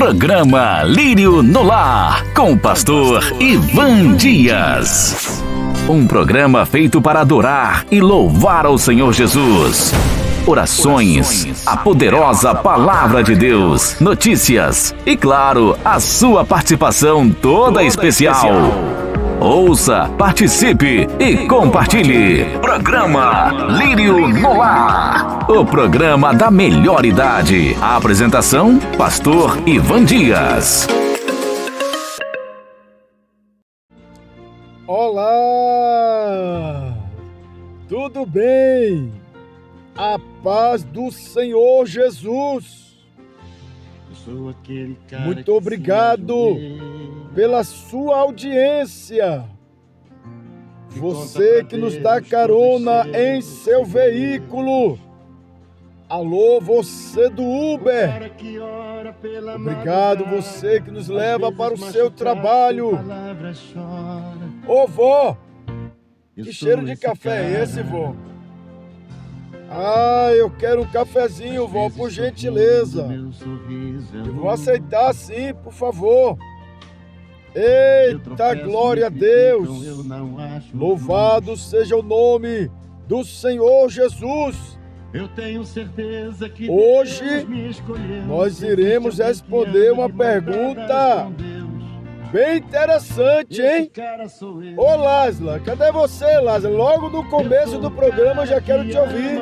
Programa Lírio no Lar, com o pastor Ivan Dias. Um programa feito para adorar e louvar ao Senhor Jesus. Orações, a poderosa palavra de Deus, notícias e, claro, a sua participação toda especial. Ouça, participe e compartilhe. Programa Lírio no Lar, o programa da melhor idade. A apresentação, pastor Ivan Dias. Olá! Tudo bem? A paz do Senhor Jesus. Muito obrigado pela sua audiência. Você que nos dá carona em seu veículo. Alô, você do Uber. Obrigado, você que nos leva para o seu trabalho. Ô, vó, que cheiro de café é esse, vó? Ah, eu quero um cafezinho, vó, por gentileza. Eu vou aceitar sim, por favor. Eita, glória a Deus. Louvado seja o nome do Senhor Jesus. Eu tenho certeza que hoje nós iremos responder uma pergunta bem interessante, hein? Ô, Lázaro, cadê você, Lázaro? Logo no começo do programa eu já quero te ouvir.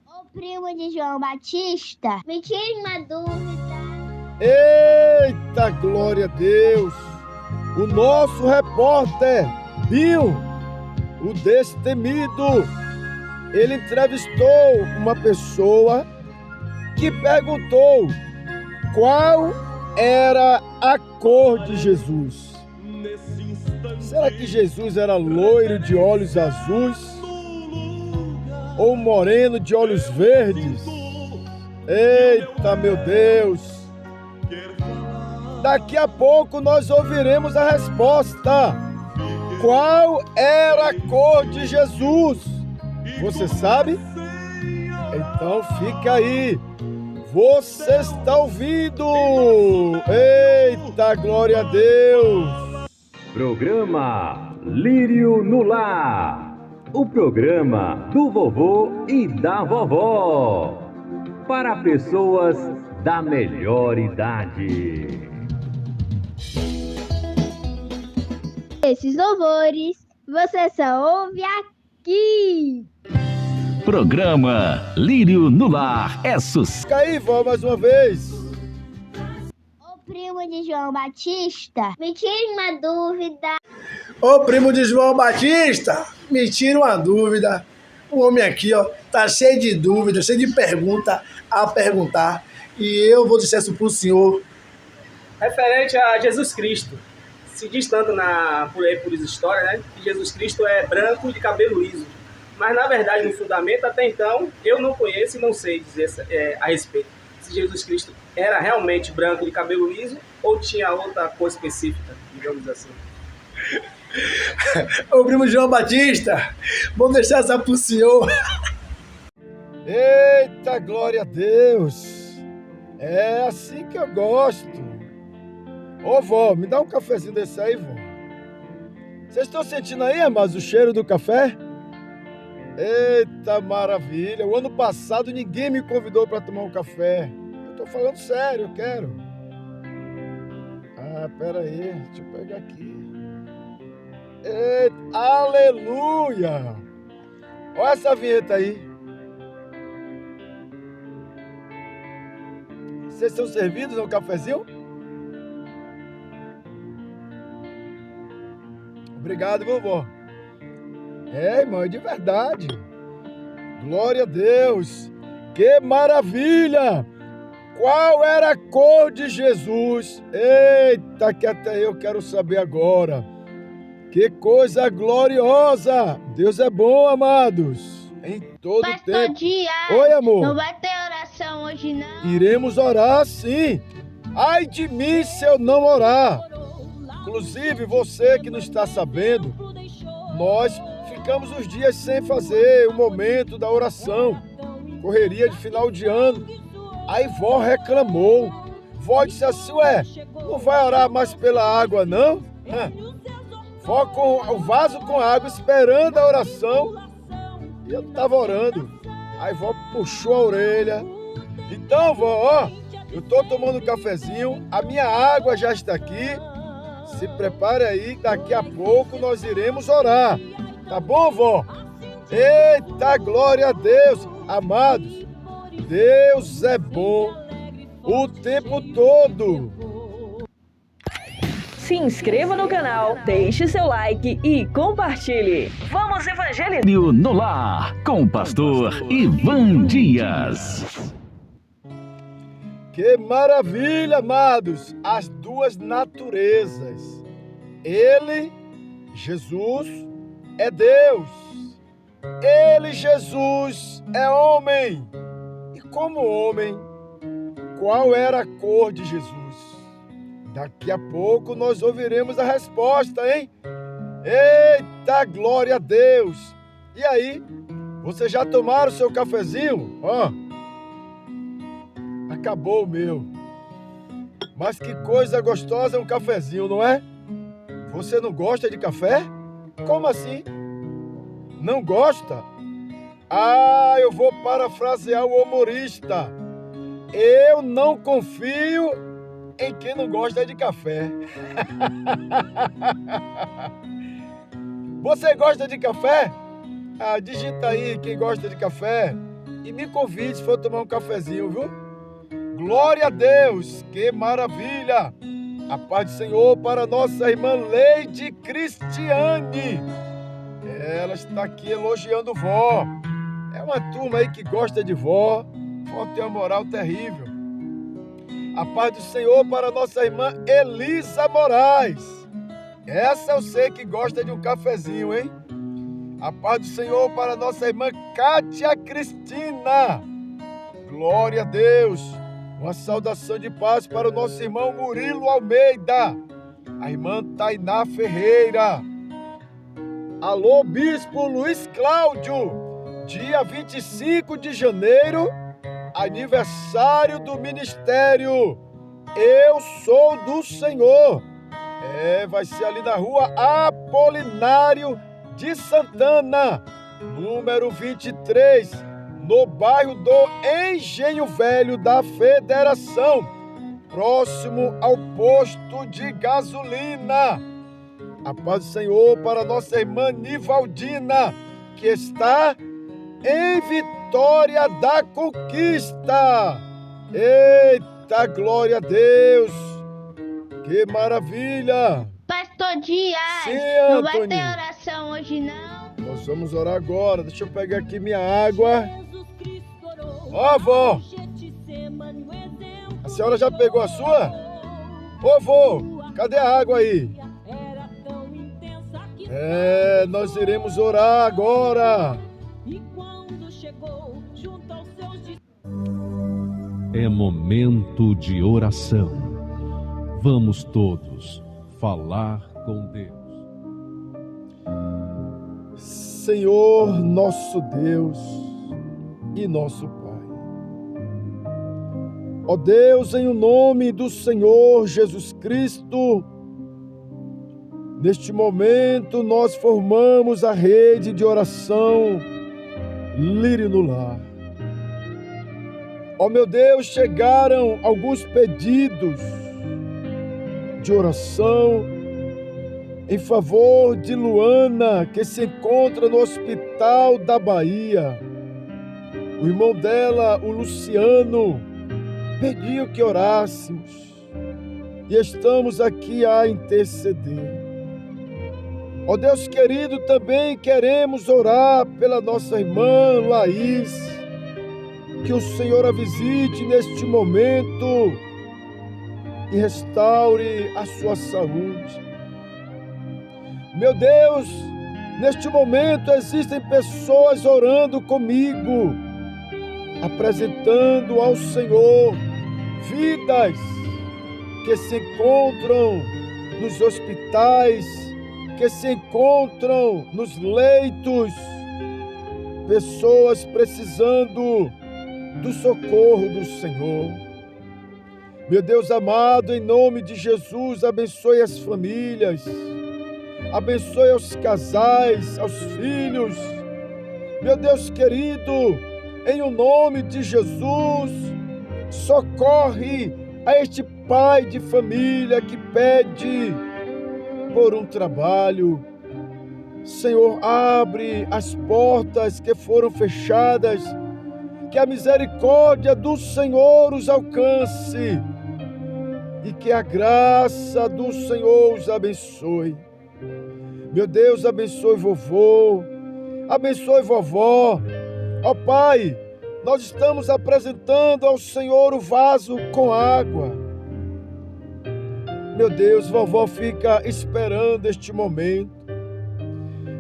O primo de João Batista, me tire uma dúvida. Eita, glória a Deus! O nosso repórter, Bill, o destemido, ele entrevistou uma pessoa que perguntou qual era a cor de Jesus. Será que Jesus era loiro de olhos azuis ou moreno de olhos verdes? Eita, meu Deus! Daqui a pouco nós ouviremos a resposta. Qual era a cor de Jesus? Você sabe? Então fica aí. Você está ouvindo? Eita, glória a Deus! Programa Lírio no Lar, o programa do vovô e da vovó, para pessoas da melhor idade. Esses louvores você só ouve aqui. Programa Lírio no Lar é sucesso. Fica aí, vó, mais uma vez. O primo de João Batista, me tire uma dúvida. Ô, primo de João Batista, me tira uma dúvida. O homem aqui, ó, tá cheio de dúvidas, cheio de pergunta a perguntar. E eu vou dizer isso pro senhor. Referente a Jesus Cristo, se diz tanto por história, né, que Jesus Cristo é branco de cabelo liso. Mas, na verdade, no fundamento, até então, eu não conheço e não sei dizer a respeito. Se Jesus Cristo era realmente branco de cabelo liso ou tinha outra cor específica, digamos assim. Ô, primo João Batista, vamos deixar essa pro senhor. Eita, glória a Deus! É assim que eu gosto. Ô, vó, me dá um cafezinho desse aí, vó. Vocês estão sentindo aí, amados, o cheiro do café? Eita, maravilha! O ano passado ninguém me convidou para tomar um café. Eu tô falando sério, eu quero. Ah, pera aí, deixa eu pegar aqui. Eita, aleluia! Olha essa vinheta aí. Vocês são servidos ao cafezinho? Obrigado, vovó. É, irmão, é de verdade. Glória a Deus. Que maravilha! Qual era a cor de Jesus? Eita, que até eu quero saber agora. Que coisa gloriosa! Deus é bom, amados. Em todo Pastor tempo. Dias, Oi, amor. não vai ter oração hoje, não? Iremos orar, sim. Ai de mim se eu não orar. Inclusive, você que não está sabendo, nós ficamos uns dias sem fazer o momento da oração. Correria de final de ano. Aí vó reclamou. Vó disse assim, ué, não vai orar mais pela água, não? Vó com o vaso com água, esperando a oração, e eu estava orando. Aí vó puxou a orelha. Então, vó, ó, eu estou tomando um cafezinho, a minha água já está aqui. Se prepare aí, daqui a pouco nós iremos orar. Tá bom, vó? Eita, glória a Deus! Amados, Deus é bom o tempo todo. Se inscreva no canal, deixe seu like e compartilhe. Vamos evangelizar No Lar, com o pastor Ivan Dias. Que maravilha, amados! As duas naturezas. Ele, Jesus, é Deus. Ele, Jesus, é homem. E como homem, qual era a cor de Jesus? Daqui a pouco nós ouviremos a resposta, hein? Eita, glória a Deus! E aí, vocês já tomaram seu cafezinho? Ó, acabou o meu. Mas que coisa gostosa é um cafezinho, não é? Você não gosta de café? Como assim? Não gosta? Ah, eu vou parafrasear o humorista. Eu não confio em quem não gosta de café. Você gosta de café? Ah, digita aí quem gosta de café e me convide se for tomar um cafezinho, viu? Glória a Deus, que maravilha! A paz do Senhor para nossa irmã Leide Cristiane. Ela está aqui elogiando vó. É uma turma aí que gosta de vó. Vó tem uma moral terrível. A paz do Senhor para nossa irmã Elisa Moraes. Essa eu sei que gosta de um cafezinho, hein? A paz do Senhor para nossa irmã Kátia Cristina. Glória a Deus. Uma saudação de paz para o nosso irmão Murilo Almeida. A irmã Tainá Ferreira. Alô, Bispo Luiz Cláudio. Dia 25 de janeiro, aniversário do ministério Eu Sou do Senhor. Vai ser ali na rua Apolinário de Santana, número 23, no bairro do Engenho Velho da Federação, próximo ao posto de gasolina. A paz do Senhor para nossa irmã Nivaldina, que está em Vitória da Conquista. Eita, glória a Deus! Que maravilha! Pastor Dias, Sim, não vai Antônio. ter oração hoje não? Nós vamos orar agora. Deixa eu pegar aqui minha água. Ó, vó! A senhora já pegou a sua? Ô, vô, cadê a água aí? Nós iremos orar agora. É momento de oração. Vamos todos falar com Deus. Senhor, nosso Deus e nosso Pai. Ó Deus, em o nome do Senhor Jesus Cristo, neste momento nós formamos a rede de oração Lírio no Lar. Ó meu Deus, chegaram alguns pedidos de oração em favor de Luana, que se encontra no hospital da Bahia. O irmão dela, o Luciano, pediu que orássemos e estamos aqui a interceder. Ó Deus querido, também queremos orar pela nossa irmã Laís, que o Senhor a visite neste momento e restaure a sua saúde. Meu Deus, neste momento existem pessoas orando comigo, apresentando ao Senhor vidas que se encontram nos hospitais, que se encontram nos leitos, pessoas precisando do socorro do Senhor. Meu Deus amado, em nome de Jesus, abençoe as famílias, abençoe os casais, aos filhos. Meu Deus querido, em o nome de Jesus, socorre a este pai de família que pede por um trabalho. Senhor, abre as portas que foram fechadas, que a misericórdia do Senhor os alcance e que a graça do Senhor os abençoe. Meu Deus, abençoe vovô, abençoe vovó. Ó Pai, nós estamos apresentando ao Senhor o vaso com água. Meu Deus, vovó fica esperando este momento.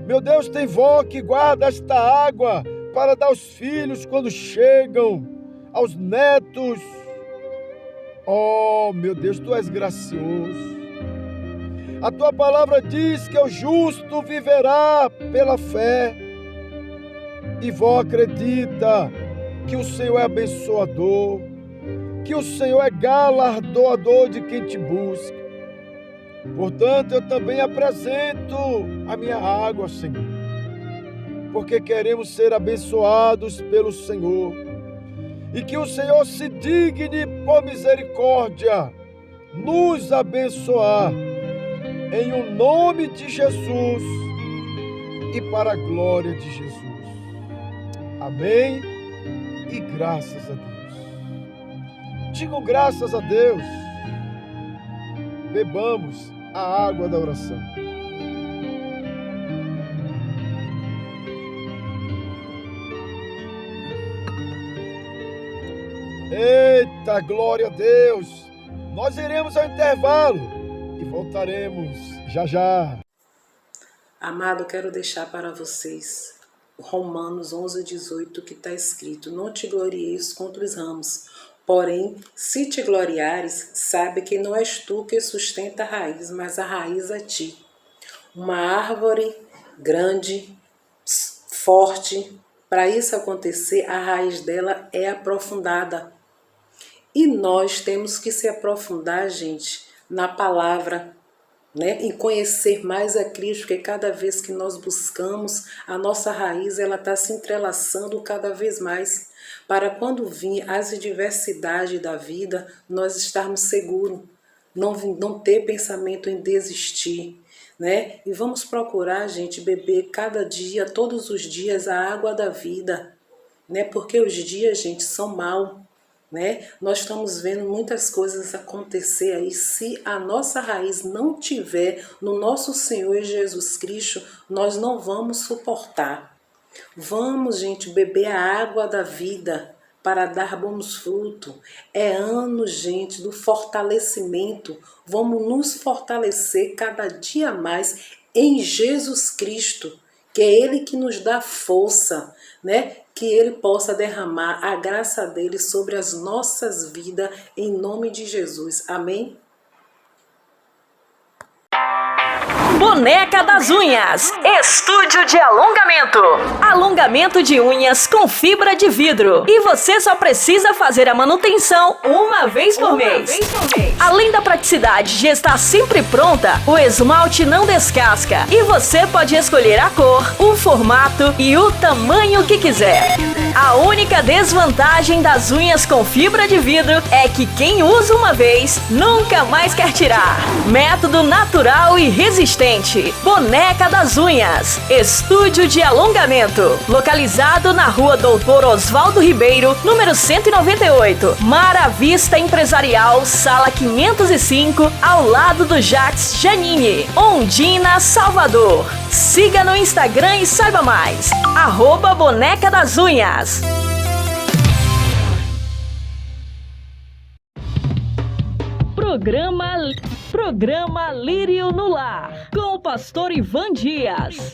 Meu Deus, tem vó que guarda esta água para dar aos filhos quando chegam, aos netos. Oh, meu Deus, Tu és gracioso. A Tua palavra diz que o justo viverá pela fé. E vó acredita que o Senhor é abençoador, que o Senhor é galardoador de quem Te busca. Portanto, eu também apresento a minha água, Senhor, porque queremos ser abençoados pelo Senhor e que o Senhor se digne por misericórdia nos abençoar em o nome de Jesus e para a glória de Jesus. Amém e graças a Deus. Digo graças a Deus. Bebamos a água da oração. Eita, glória a Deus! Nós iremos ao intervalo e voltaremos já já. Amado, quero deixar para vocês Romanos 11:18, que está escrito: não te glorieis contra os ramos, porém, se te gloriares, sabe que não és tu que sustenta a raiz, mas a raiz a ti. Uma árvore grande, forte, para isso acontecer, a raiz dela é aprofundada. E nós temos que se aprofundar, gente, na palavra, né? Em conhecer mais a Cristo, porque cada vez que nós buscamos, a nossa raiz ela está se entrelaçando cada vez mais, para quando vir as adversidades da vida, nós estarmos seguros, não ter pensamento em desistir, né? E vamos procurar, gente, beber cada dia, todos os dias, a água da vida, né? Porque os dias, gente, são maus, né? Nós estamos vendo muitas coisas acontecer aí. Se a nossa raiz não tiver no nosso Senhor Jesus Cristo, nós não vamos suportar. Vamos, gente, beber a água da vida para dar bons frutos. É ano, gente, do fortalecimento. Vamos nos fortalecer cada dia mais em Jesus Cristo, que é Ele que nos dá força, né? Que Ele possa derramar a graça dEle sobre as nossas vidas, em nome de Jesus. Amém? Boneca das Unhas, estúdio de alongamento. Alongamento de unhas com fibra de vidro. E você só precisa fazer a manutenção uma vez por mês. Além da praticidade de estar sempre pronta, o esmalte não descasca. E você pode escolher a cor, o formato e o tamanho que quiser. A única desvantagem das unhas com fibra de vidro é que quem usa uma vez nunca mais quer tirar. Método natural e resistente. Boneca das Unhas, estúdio de alongamento, localizado na rua Doutor Oswaldo Ribeiro, número 198, Mara Vista Empresarial, sala 505, ao lado do Jax Janine, Ondina, Salvador. Siga no Instagram e saiba mais, @Boneca das Unhas. Programa Lírio no Lar, com o pastor Ivan Dias.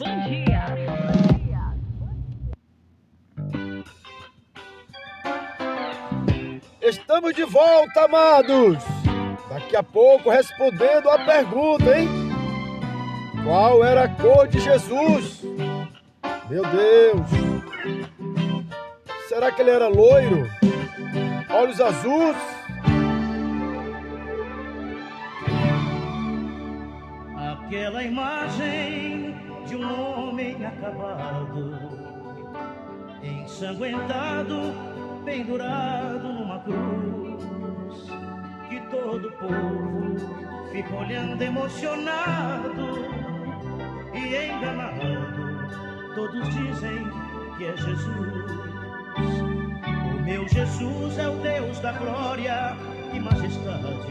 Estamos de volta, amados. Daqui a pouco respondendo a pergunta, hein? Qual era a cor de Jesus? Meu Deus. Será que ele era loiro? Olhos azuis? Aquela imagem de um homem acabado, ensanguentado, pendurado numa cruz, que todo o povo fica olhando emocionado e enganado. Todos dizem que é Jesus. O meu Jesus é o Deus da glória e majestade,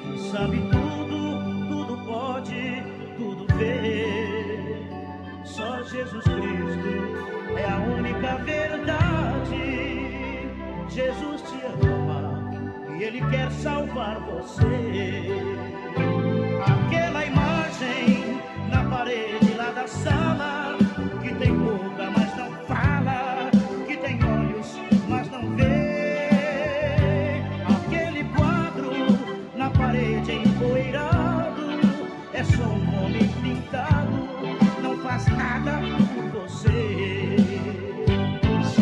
que sabe tudo, tudo pode, tudo vê. Só Jesus Cristo é a única verdade. Jesus te ama e Ele quer salvar você. Aquela imagem na parede lá da sala, que tem boca mas não fala, que tem olhos mas não vê. Aquele quadro na parede empoeirado é só um homem pintado, não faz nada por você. Jesus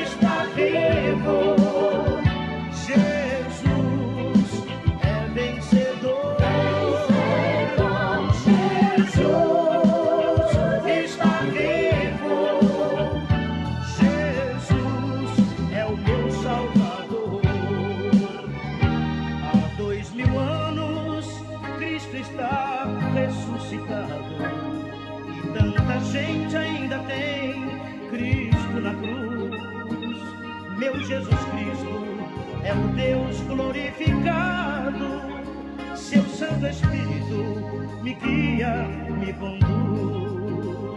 está vivo, Jesus é vencedor. Jesus está vivo, Jesus é o meu Salvador. Há 2000 anos Cristo está ressuscitado, e tanta gente ainda tem Cristo na cruz. Meu Jesus Cristo é o Deus glorificado, seu Santo Espírito me guia, me conduz.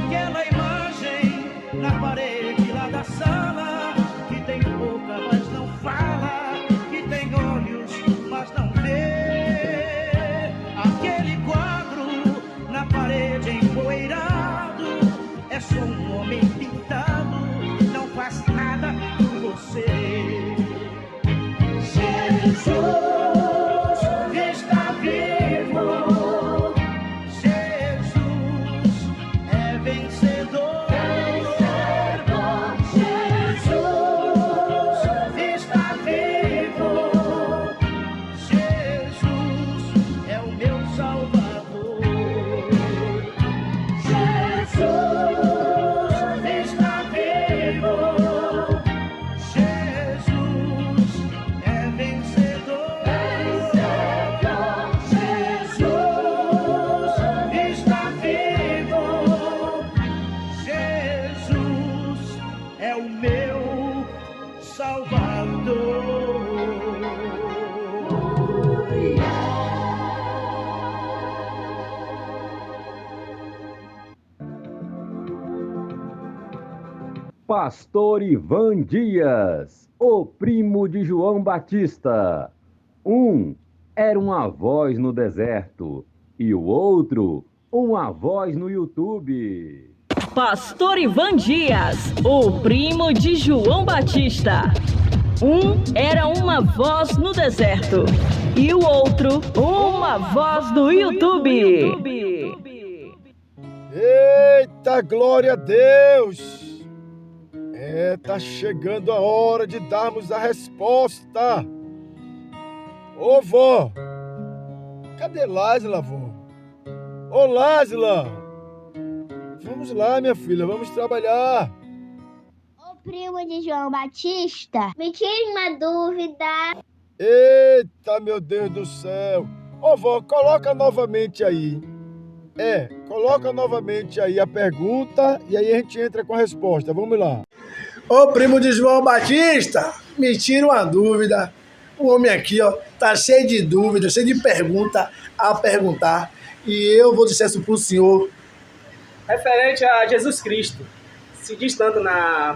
Aquela imagem na parede lá da sala, que tem boca mas não fala, que tem olhos mas não vê. Aquele quadro na parede empoeirado é só um homem pintado, não faz nada por você. Jesus está vivo, Jesus é vencedor. Jesus está vivo, Jesus é o meu Salvador. Jesus está vivo, Jesus é vencedor. Jesus está vivo, Jesus é o meu Salvador. Pastor Ivan Dias, o primo de João Batista. Um era uma voz no deserto e o outro uma voz no YouTube. Pastor Ivan Dias, o primo de João Batista. Um era uma voz no deserto e o outro uma voz no YouTube. Eita, glória a Deus! Tá chegando a hora de darmos a resposta. Ô, vó, cadê Lázila, vó? Ô, Lázila, vamos lá, minha filha, vamos trabalhar. Ô primo de João Batista, me tire uma dúvida. Eita, meu Deus do céu. Ô, vó, coloca novamente aí. Coloca novamente aí a pergunta e aí a gente entra com a resposta. Vamos lá. Ô primo de João Batista, me tira uma dúvida. O homem aqui, ó, tá cheio de dúvidas, cheio de pergunta a perguntar. E eu vou dizer isso pro senhor. Referente a Jesus Cristo, se diz tanto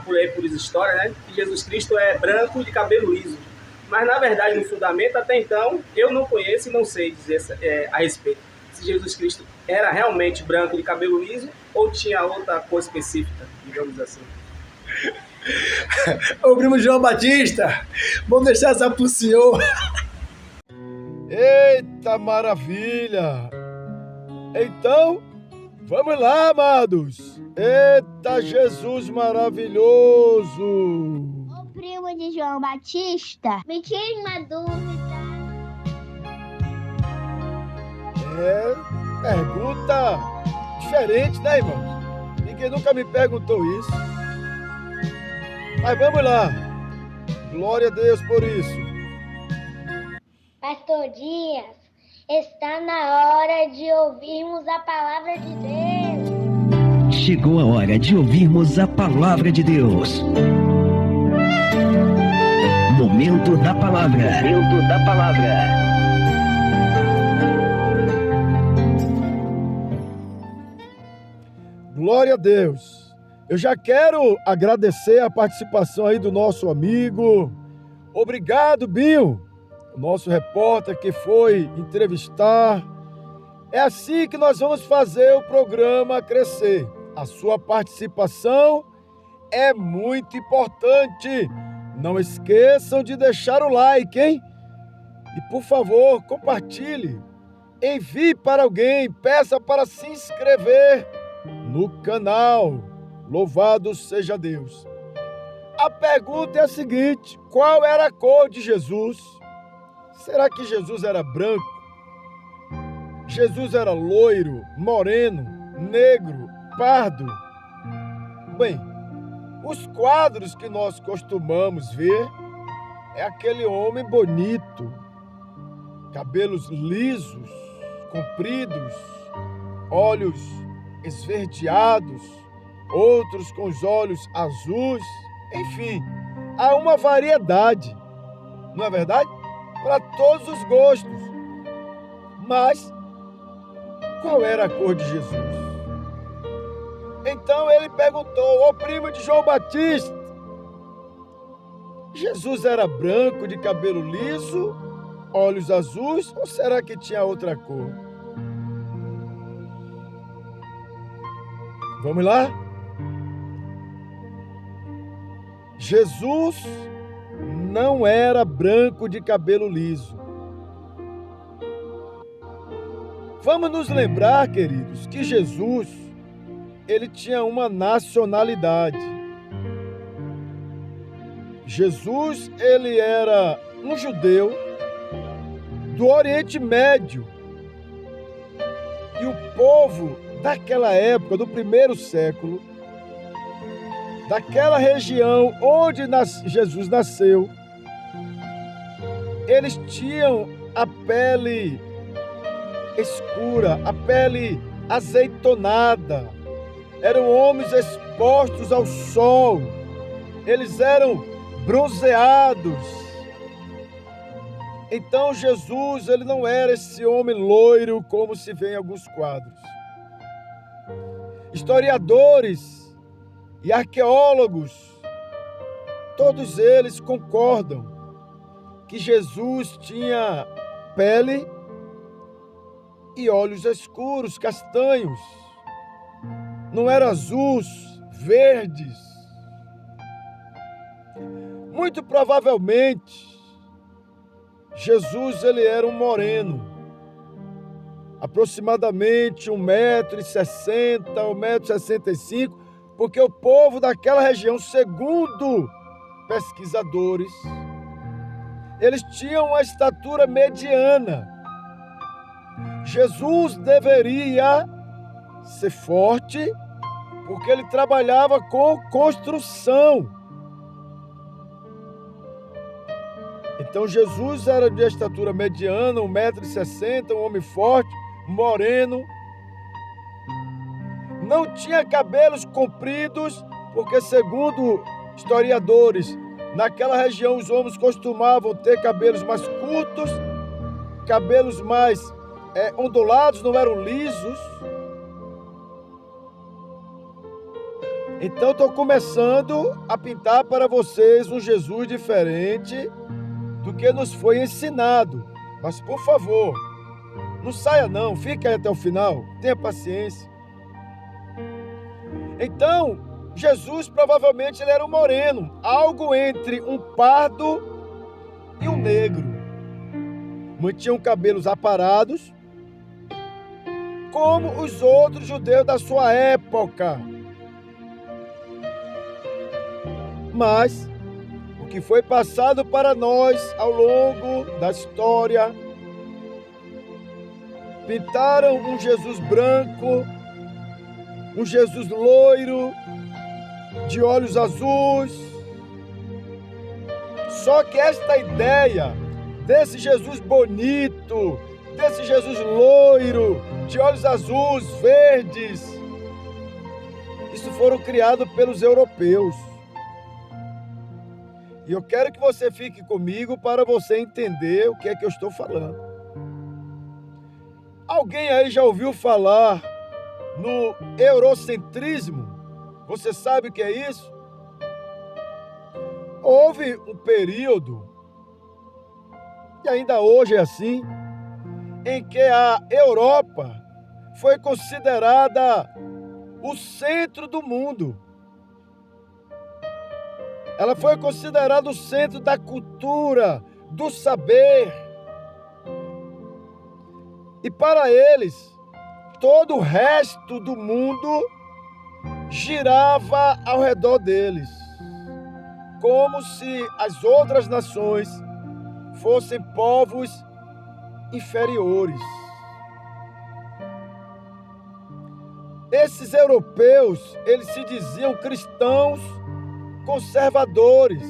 por história, né, que Jesus Cristo é branco e de cabelo liso. Mas, na verdade, no fundamento, até então, eu não conheço e não sei dizer a respeito. Se Jesus Cristo era realmente branco de cabelo liso ou tinha outra cor específica, digamos assim. Ô primo João Batista, vamos deixar essa pro senhor. Eita, maravilha! Então, vamos lá, amados! Eita, Jesus maravilhoso! Ô primo de João Batista, me tire uma dúvida. Pergunta diferente, né, irmão? Ninguém nunca me perguntou isso. Mas vamos lá. Glória a Deus por isso. Pastor Dias, está na hora de ouvirmos a palavra de Deus. Chegou a hora de ouvirmos a palavra de Deus. Momento da palavra. Momento da palavra. Glória a Deus. Eu já quero agradecer a participação aí do nosso amigo. Obrigado, Binho, o nosso repórter que foi entrevistar. É assim que nós vamos fazer o programa crescer. A sua participação é muito importante. Não esqueçam de deixar o like, hein? E, por favor, compartilhe. Envie para alguém, peça para se inscrever no canal. Louvado seja Deus. A pergunta é a seguinte: qual era a cor de Jesus? Será que Jesus era branco? Jesus era loiro, moreno, negro, pardo? Bem, os quadros que nós costumamos ver é aquele homem bonito, cabelos lisos, compridos, olhos esverdeados, outros com os olhos azuis, enfim, há uma variedade, não é verdade? Para todos os gostos. Mas qual era a cor de Jesus? Então ele perguntou ao primo de João Batista: Jesus era branco, de cabelo liso, olhos azuis, ou será que tinha outra cor? Vamos lá? Jesus não era branco de cabelo liso. Vamos nos lembrar, queridos, que Jesus, ele tinha uma nacionalidade. Jesus, ele era um judeu do Oriente Médio. E o povo daquela época, do primeiro século, daquela região onde Jesus nasceu, eles tinham a pele escura, a pele azeitonada. Eram homens expostos ao sol. Eles eram bronzeados. Então Jesus, ele não era esse homem loiro como se vê em alguns quadros. Historiadores e arqueólogos, todos eles concordam que Jesus tinha pele e olhos escuros, castanhos. Não eram azuis, verdes. Muito provavelmente, Jesus, ele era um moreno, aproximadamente 1,60 m, 1,65 m, porque o povo daquela região, segundo pesquisadores, eles tinham uma estatura mediana. Jesus deveria ser forte, porque ele trabalhava com construção. Então Jesus era de estatura mediana, 1,60 m, um homem forte, moreno. Não tinha cabelos compridos, porque segundo historiadores, naquela região os homens costumavam ter cabelos mais curtos, cabelos mais ondulados, não eram lisos. Então estou começando a pintar para vocês um Jesus diferente do que nos foi ensinado. Mas por favor, não saia não, fique aí até o final, tenha paciência. Então, Jesus provavelmente ele era um moreno, algo entre um pardo e um negro. Mantinham cabelos aparados, como os outros judeus da sua época. Mas o que foi passado para nós ao longo da história, Pintaram um Jesus branco, um Jesus loiro, de olhos azuis. Só que esta ideia desse Jesus bonito, desse Jesus loiro, de olhos azuis, verdes, isso foram criados pelos europeus. E eu quero que você fique comigo para você entender o que é que eu estou falando. Alguém aí já ouviu falar no eurocentrismo? Você sabe o que é isso? Houve um período, e ainda hoje é assim, em que a Europa foi considerada o centro do mundo. Ela foi considerada o centro da cultura, do saber. E para eles, todo o resto do mundo girava ao redor deles, como se as outras nações fossem povos inferiores. Esses europeus, eles se diziam cristãos conservadores.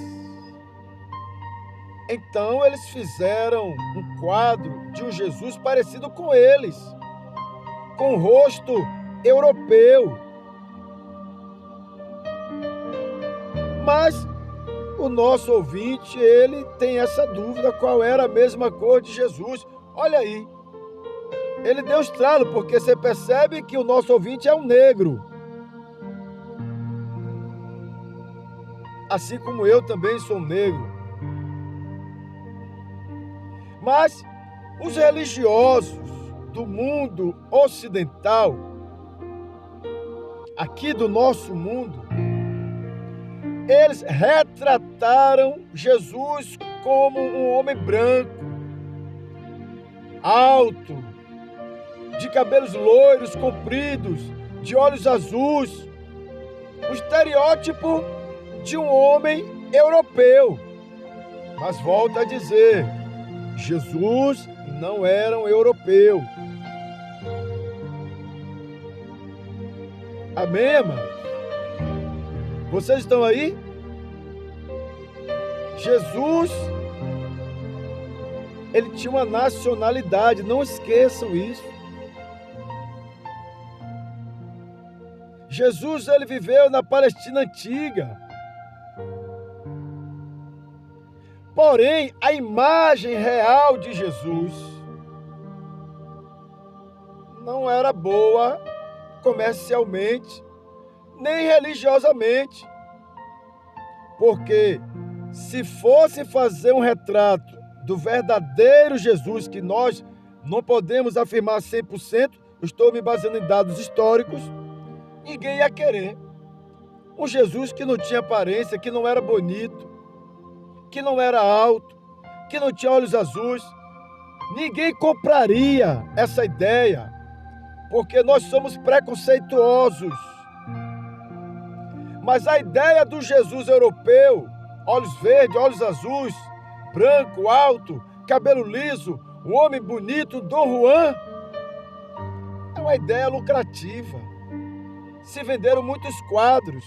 Então eles fizeram um quadro de um Jesus parecido com eles, com o rosto europeu. Mas o nosso ouvinte, ele tem essa dúvida, qual era a mesma cor de Jesus. Olha aí, ele deu estralo, porque você percebe que o nosso ouvinte é um negro. Assim como eu também sou negro. Mas os religiosos do mundo ocidental, aqui do nosso mundo, eles retrataram Jesus como um homem branco, alto, de cabelos loiros, compridos, de olhos azuis, o estereótipo de um homem europeu. Mas volto a dizer, Jesus não era um europeu. Amém, amados? Vocês estão aí? Jesus, ele tinha uma nacionalidade, não esqueçam isso. Jesus, ele viveu na Palestina antiga. Porém, a imagem real de Jesus não era boa comercialmente, nem religiosamente. Porque se fosse fazer um retrato do verdadeiro Jesus, que nós não podemos afirmar 100%, estou me baseando em dados históricos, ninguém ia querer. Um Jesus que não tinha aparência, que não era bonito, que não era alto, que não tinha olhos azuis. Ninguém compraria essa ideia, porque nós somos preconceituosos. Mas a ideia do Jesus europeu, olhos verdes, olhos azuis, branco, alto, cabelo liso, um homem bonito, Dom Juan, é uma ideia lucrativa. Se venderam muitos quadros.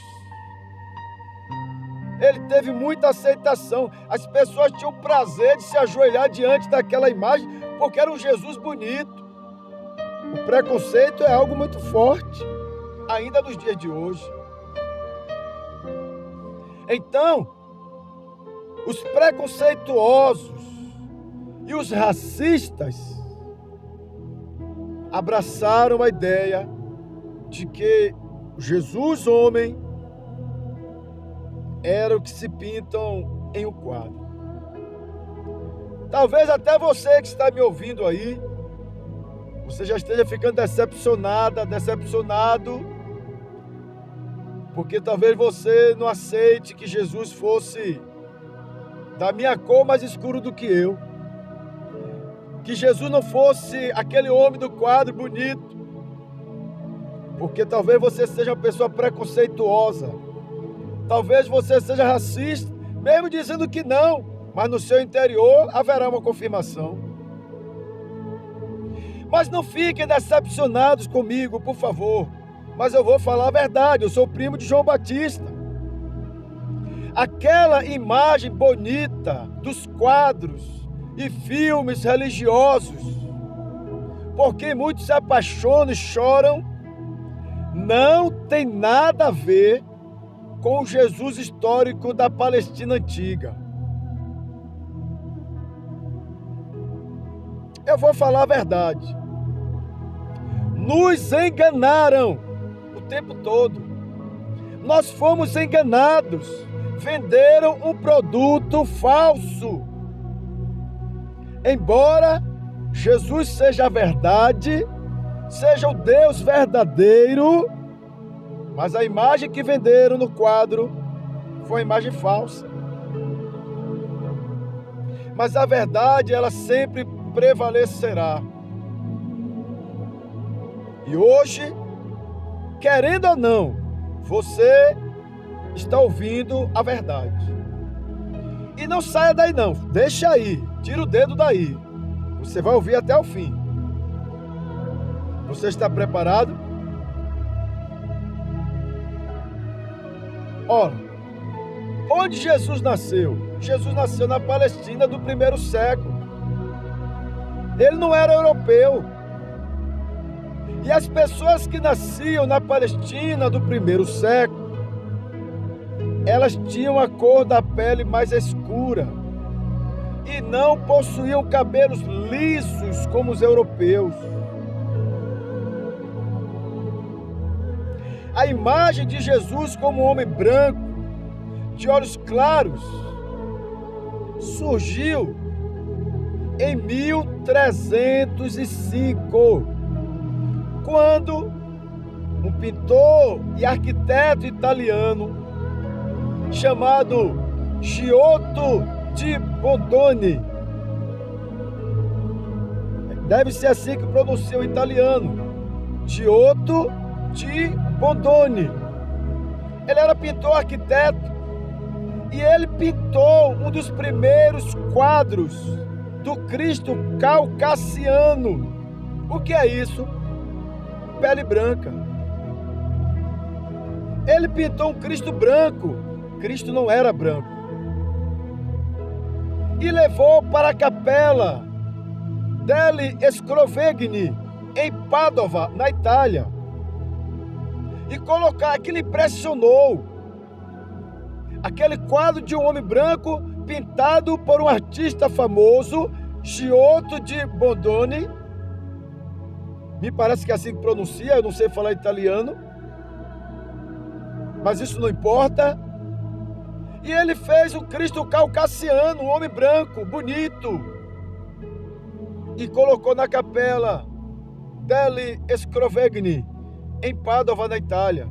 Ele teve muita aceitação. As pessoas tinham prazer de se ajoelhar diante daquela imagem, porque era um Jesus bonito. O preconceito é algo muito forte, ainda nos dias de hoje. Então, os preconceituosos e os racistas abraçaram a ideia de que Jesus, homem, era o que se pintam em um quadro. Talvez até você que está me ouvindo aí, você já esteja ficando decepcionado, porque talvez você não aceite que Jesus fosse da minha cor mais escuro do que eu. Que Jesus não fosse aquele homem do quadro bonito. Porque talvez você seja uma pessoa preconceituosa. Talvez você seja racista, mesmo dizendo que não, mas no seu interior haverá uma confirmação. Mas não fiquem decepcionados comigo, por favor. Mas eu vou falar a verdade, eu sou primo de João Batista. Aquela imagem bonita dos quadros e filmes religiosos, porque muitos se apaixonam e choram, não tem nada a ver com o Jesus histórico da Palestina antiga. Eu vou falar a verdade. Nos enganaram o tempo todo. Nós fomos enganados. Venderam um produto falso. Embora Jesus seja a verdade, seja o Deus verdadeiro, mas a imagem que venderam no quadro foi uma imagem falsa. Mas a verdade, ela sempre prevalecerá. E hoje, querendo ou não, você está ouvindo a verdade. E não saia daí não, deixa aí, tira o dedo daí. Você vai ouvir até o fim. Você está preparado? Ora, onde Jesus nasceu? Jesus nasceu na Palestina do primeiro século. Ele não era europeu. E as pessoas que nasciam na Palestina do primeiro século, elas tinham a cor da pele mais escura e não possuíam cabelos lisos como os europeus. A imagem de Jesus como um homem branco, de olhos claros, surgiu em 1305, quando um pintor e arquiteto italiano chamado Giotto di Bondone, deve ser assim que pronuncia o italiano, Giotto di Bondone. Ele era pintor, arquiteto, e ele pintou um dos primeiros quadros do Cristo caucasiano. O que é isso? Pele branca. Ele pintou um Cristo branco. Cristo não era branco. E levou para a capela degli Scrovegni, em Pádua, na Itália. E colocar, aquilo impressionou. Aquele quadro de um homem branco pintado por um artista famoso, Giotto di Bondone. Me parece que é assim que pronuncia, eu não sei falar italiano. Mas isso não importa. E ele fez um Cristo caucasiano, um homem branco, bonito. E colocou na capela degli Scrovegni, em Pádua, na Itália.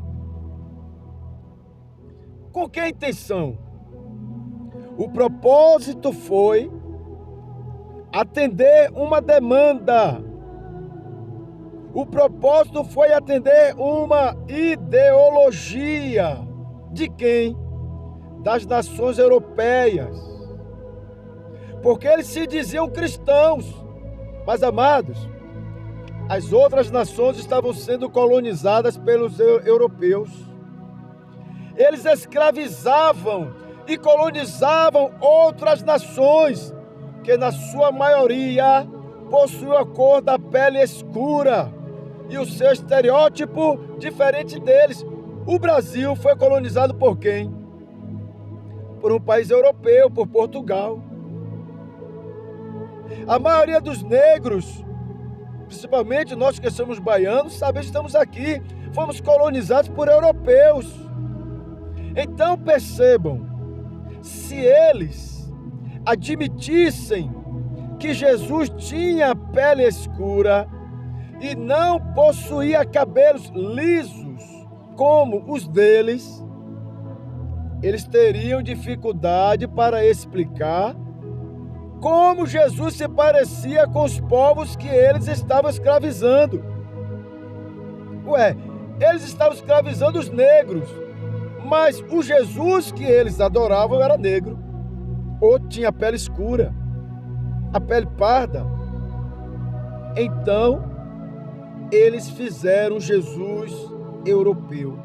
Com que intenção? O propósito foi atender uma demanda. O propósito foi atender uma ideologia. De quem? Das nações europeias. Porque eles se diziam cristãos. Mas, amados, as outras nações estavam sendo colonizadas pelos europeus. Eles escravizavam e colonizavam outras nações, que na sua maioria possuíam a cor da pele escura e o seu estereótipo diferente deles. O Brasil foi colonizado por quem? Por um país europeu, por Portugal. A maioria dos negros, principalmente nós que somos baianos, sabemos que estamos aqui, fomos colonizados por europeus. Então percebam, se eles admitissem que Jesus tinha pele escura e não possuía cabelos lisos como os deles, eles teriam dificuldade para explicar como Jesus se parecia com os povos que eles estavam escravizando. Eles estavam escravizando os negros, mas o Jesus que eles adoravam era negro, ou tinha pele escura, a pele parda. Então, eles fizeram Jesus europeu.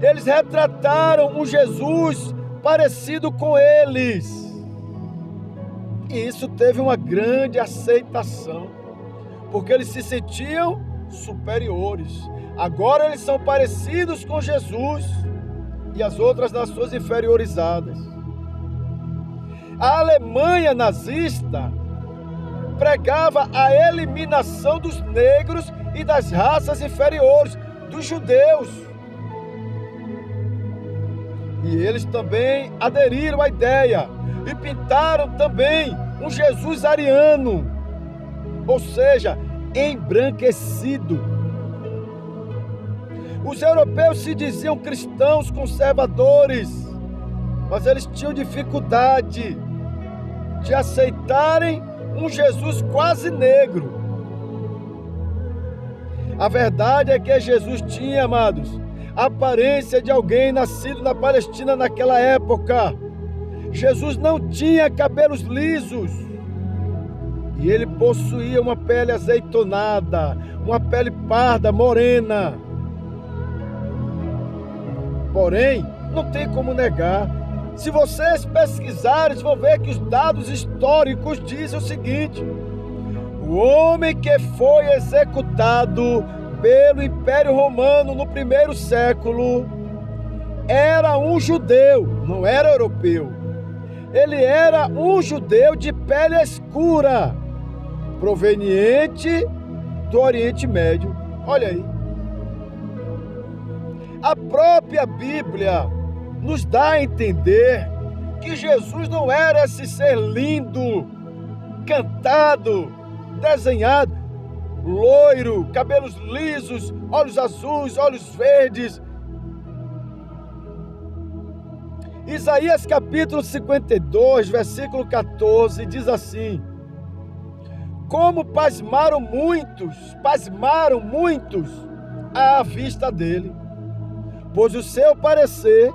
Eles retrataram um Jesus parecido com eles. E isso teve uma grande aceitação, porque eles se sentiam superiores. Agora eles são parecidos com Jesus e as outras nações inferiorizadas. A Alemanha nazista pregava a eliminação dos negros e das raças inferiores, dos judeus. E eles também aderiram à ideia e pintaram também um Jesus ariano, ou seja, embranquecido. Os europeus se diziam cristãos conservadores, mas eles tinham dificuldade de aceitarem um Jesus quase negro. A verdade é que Jesus tinha, amados, a aparência de alguém nascido na Palestina naquela época. Jesus não tinha cabelos lisos e ele possuía uma pele azeitonada, uma pele parda, morena. Porém, não tem como negar. Se vocês pesquisarem, vão ver que os dados históricos dizem o seguinte: o homem que foi executado pelo Império Romano no primeiro século era um judeu, não era europeu. Ele era um judeu de pele escura, proveniente do Oriente Médio. Olha aí. A própria Bíblia nos dá a entender que Jesus não era esse ser lindo, cantado, desenhado, loiro, cabelos lisos, olhos azuis, olhos verdes. Isaías capítulo 52, versículo 14, diz assim: como pasmaram muitos à vista dele, pois o seu parecer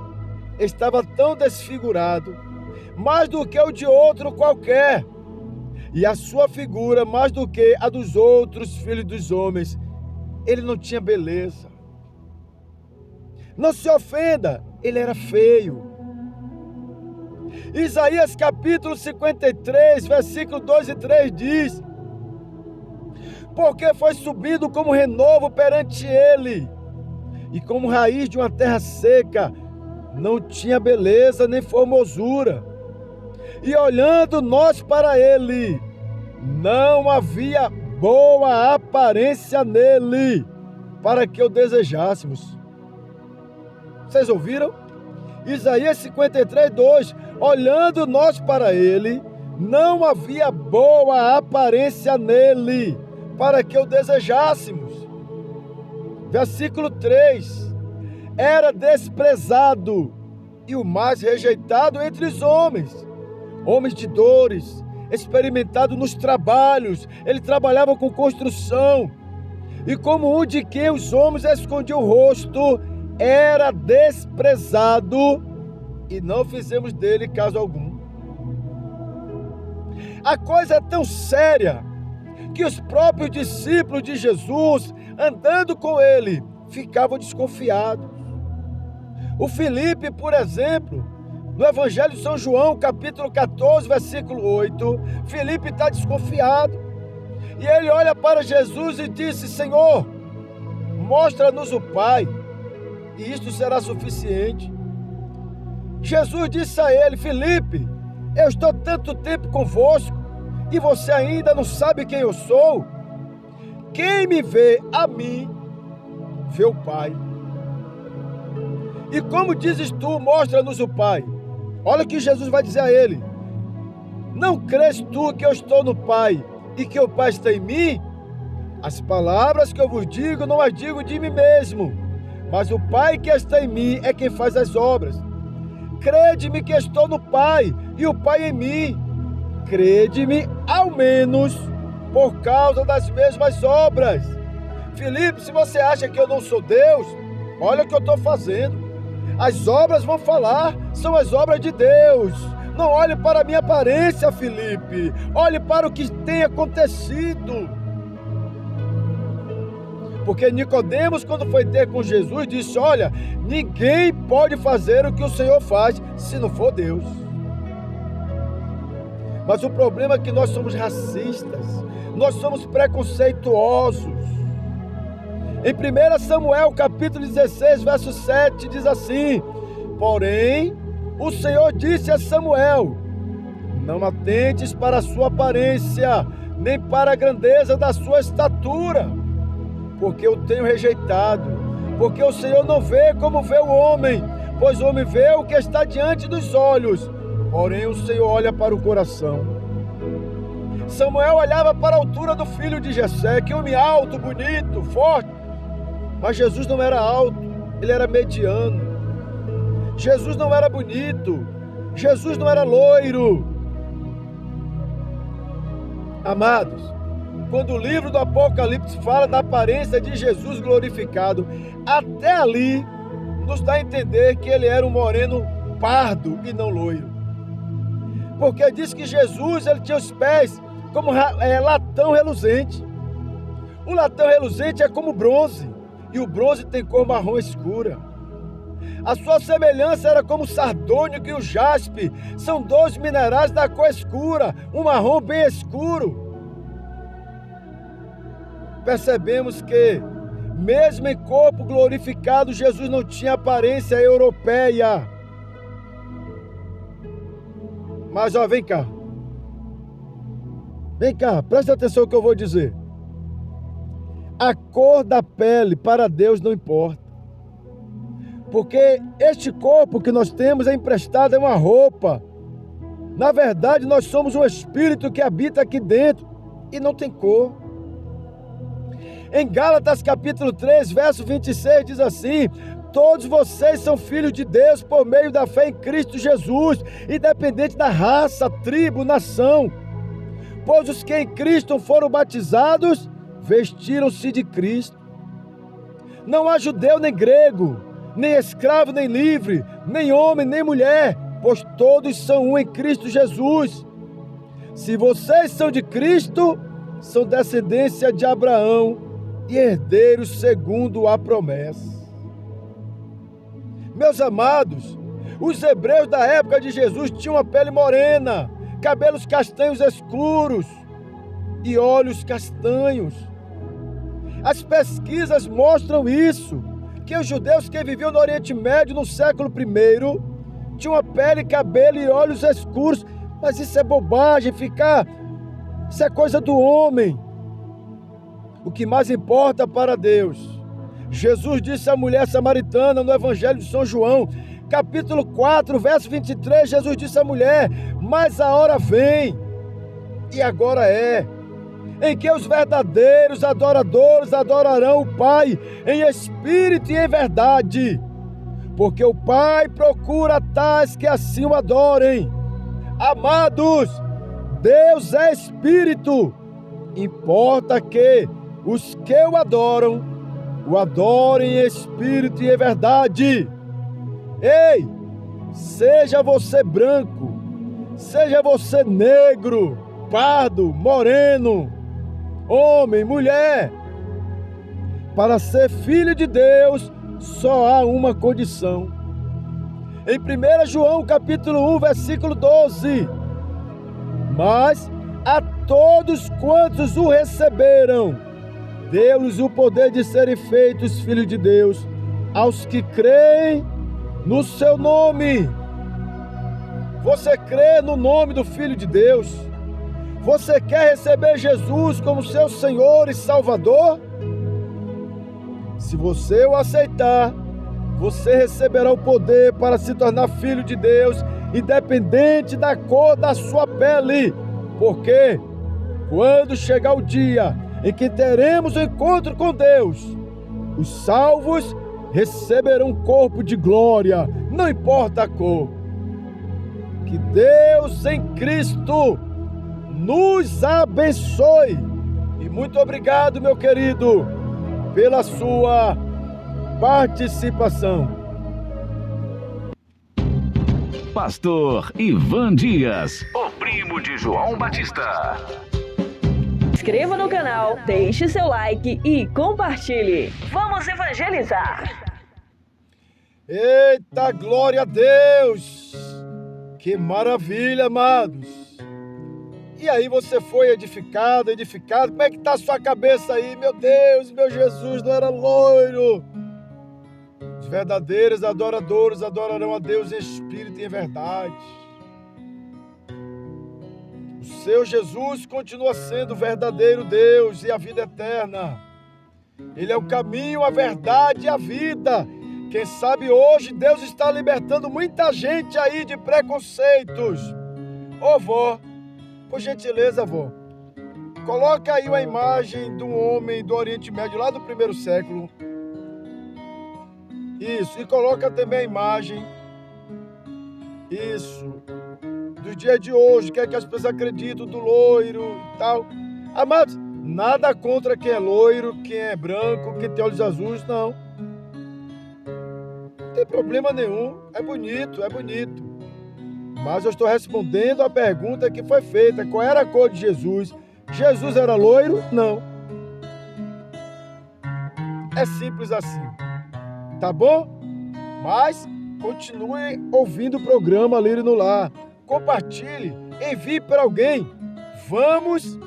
estava tão desfigurado, mais do que o de outro qualquer, e a sua figura mais do que a dos outros filhos dos homens. Ele não tinha beleza. Não se ofenda, ele era feio. Isaías capítulo 53, versículo 2 e 3 diz: porque foi subido como renovo perante ele, e como raiz de uma terra seca, não tinha beleza nem formosura. E olhando nós para ele, não havia boa aparência nele, para que o desejássemos. Vocês ouviram? Isaías 53, 2. Olhando nós para ele, não havia boa aparência nele, para que o desejássemos. Versículo 3. Era desprezado e o mais rejeitado entre os homens, homens de dores, experimentado nos trabalhos. Ele trabalhava com construção, e como um de quem os homens escondiam o rosto, era desprezado, e não fizemos dele caso algum. A coisa é tão séria que os próprios discípulos de Jesus, andando com ele, ficavam desconfiados. O Filipe, por exemplo, no Evangelho de São João, capítulo 14, versículo 8, Filipe está desconfiado. E ele olha para Jesus e disse: Senhor, mostra-nos o Pai, e isto será suficiente. Jesus disse a ele: Filipe, eu estou tanto tempo convosco, e você ainda não sabe quem eu sou? Quem me vê a mim, vê o Pai. E como dizes tu, mostra-nos o Pai? Olha o que Jesus vai dizer a ele: não crês tu que eu estou no Pai e que o Pai está em mim? As palavras que eu vos digo, não as digo de mim mesmo, mas o Pai que está em mim é quem faz as obras. Crede-me que estou no Pai e o Pai em mim. Crede-me ao menos por causa das mesmas obras. Filipe, se você acha que eu não sou Deus, olha o que eu estou fazendo. As obras vão falar, são as obras de Deus. Não olhe para a minha aparência, Felipe. Olhe para o que tem acontecido. Porque Nicodemos, quando foi ter com Jesus, disse: olha, ninguém pode fazer o que o Senhor faz se não for Deus. Mas o problema é que nós somos racistas, nós somos preconceituosos. Em 1 Samuel, capítulo 16, verso 7, diz assim: porém, o Senhor disse a Samuel: não atentes para a sua aparência, nem para a grandeza da sua estatura, porque eu tenho rejeitado. Porque o Senhor não vê como vê o homem, pois o homem vê o que está diante dos olhos, porém o Senhor olha para o coração. Samuel olhava para a altura do filho de Jessé, que homem alto, bonito, forte. Mas Jesus não era alto, ele era mediano. Jesus não era bonito, Jesus não era loiro. Amados, quando o livro do Apocalipse fala da aparência de Jesus glorificado, até ali nos dá a entender que ele era um moreno pardo e não loiro. Porque diz que Jesus, ele tinha os pés como latão reluzente. O latão reluzente é como bronze, e o bronze tem cor marrom escura. A sua semelhança era como o sardônico e o jaspe, são dois minerais da cor escura, um marrom bem escuro. Percebemos que, mesmo em corpo glorificado, Jesus não tinha aparência europeia. Mas ó, vem cá, presta atenção no que eu vou dizer. A cor da pele para Deus não importa, porque este corpo que nós temos é emprestado, é uma roupa. Na verdade, nós somos um espírito que habita aqui dentro e não tem cor. Em Gálatas capítulo 3, verso 26 diz assim: todos vocês são filhos de Deus por meio da fé em Cristo Jesus, independente da raça, tribo, nação. Pois os que em Cristo foram batizados, vestiram-se de Cristo. Não há judeu nem grego, nem escravo nem livre, nem homem nem mulher, pois todos são um em Cristo Jesus. Se vocês são de Cristo, são descendência de Abraão e herdeiros segundo a promessa. Meus amados, os hebreus da época de Jesus tinham a pele morena, cabelos castanhos escuros e olhos castanhos. As pesquisas mostram isso, que os judeus que viviam no Oriente Médio no século I tinham a pele, cabelo e olhos escuros. Mas isso é bobagem, isso é coisa do homem. O que mais importa para Deus, Jesus disse à mulher samaritana no Evangelho de São João, capítulo 4, verso 23, Jesus disse à mulher: mas a hora vem, e agora é, em que os verdadeiros adoradores adorarão o Pai em espírito e em verdade, porque o Pai procura tais que assim o adorem. Amados, Deus é espírito, importa que os que o adorem em espírito e em verdade. Ei, seja você branco, seja você negro, pardo, moreno, homem, mulher, para ser filho de Deus só há uma condição. Em 1 João capítulo 1, versículo 12: mas a todos quantos o receberam, deu-lhes o poder de serem feitos filhos de Deus, aos que creem no seu nome. Você crê no nome do Filho de Deus? Você quer receber Jesus como seu Senhor e Salvador? Se você o aceitar, você receberá o poder para se tornar filho de Deus, independente da cor da sua pele. Porque quando chegar o dia em que teremos o encontro com Deus, os salvos receberão um corpo de glória, não importa a cor. Que Deus em Cristo nos abençoe. E muito obrigado, meu querido, pela sua participação. Pastor Ivan Dias, o primo de João Batista. Inscreva no canal, deixe seu like e compartilhe. Vamos evangelizar! Eita, glória a Deus! Que maravilha, amados! E aí, você foi edificado? Como é que tá a sua cabeça aí? Meu Deus, meu Jesus não era loiro! Os verdadeiros adoradores adorarão a Deus em espírito e em verdade. O seu Jesus continua sendo o verdadeiro Deus e a vida eterna. Ele é o caminho, a verdade e a vida. Quem sabe hoje Deus está libertando muita gente aí de preconceitos. Ô vó, por gentileza, vó, coloca aí uma imagem de um homem do Oriente Médio lá do 1º século. Isso, e coloca também a imagem, isso, do dia de hoje, que é que as pessoas acreditam do loiro e tal. Amados, nada contra quem é loiro, quem é branco, quem tem olhos azuis, não. Não tem problema nenhum, é bonito. Mas eu estou respondendo a pergunta que foi feita, qual era a cor de Jesus? Jesus era loiro? Não. É simples assim. Tá bom? Mas continue ouvindo o programa Lírio no Lar. Compartilhe, envie para alguém. Vamos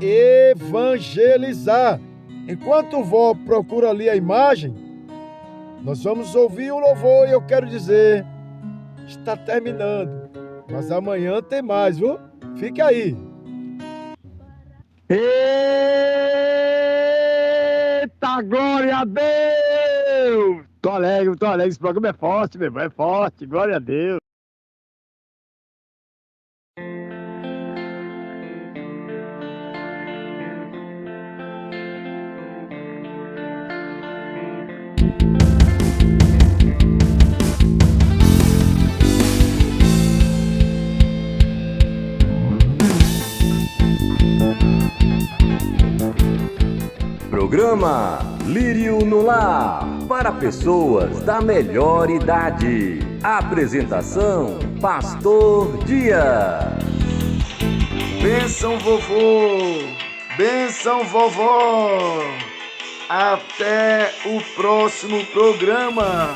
evangelizar. Enquanto o vó procura ali a imagem, nós vamos ouvir um louvor e eu quero dizer, está terminando. Mas amanhã tem mais, viu? Fique aí. Eita, glória a Deus! Tô alegre, esse programa é forte, meu irmão, é forte, glória a Deus. Programa Lírio no Lar, para pessoas da melhor idade. Apresentação, Pastor Dias. Benção, vovô! Benção, vovó! Até o próximo programa!